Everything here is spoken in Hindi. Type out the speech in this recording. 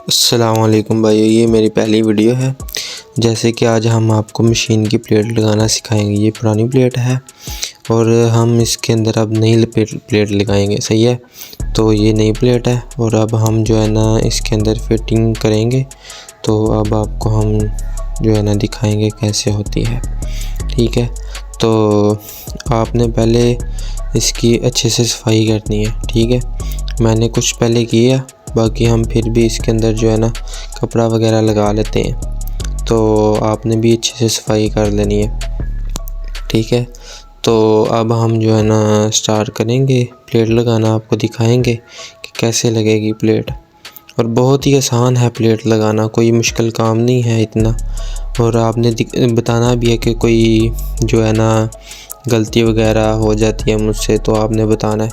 अस्सलाम वालेकुम भाइयों, ये मेरी पहली वीडियो है। जैसे कि आज हम आपको मशीन की प्लेट लगाना सिखाएंगे। ये पुरानी प्लेट है और हम इसके अंदर अब नई प्लेट लगाएंगे। सही है, तो ये नई प्लेट है और अब हम जो है ना इसके अंदर फिटिंग करेंगे। तो अब आपको हम जो है ना दिखाएंगे कैसे होती है। ठीक है, तो आपने पहले इसकी अच्छे से सफाई करनी है। ठीक है, मैंने कुछ पहले किया, बाकी हम फिर भी इसके अंदर जो है ना कपड़ा वगैरह लगा लेते हैं। तो आपने भी अच्छे से सफाई कर लेनी है। ठीक है, तो अब हम जो है ना स्टार्ट करेंगे प्लेट लगाना। आपको दिखाएंगे कि कैसे लगेगी प्लेट, और बहुत ही आसान है प्लेट लगाना, कोई मुश्किल काम नहीं है इतना। और आपने बताना भी है कि कोई जो है ना गलती वगैरह हो जाती है मुझसे, तो आपने बताना है।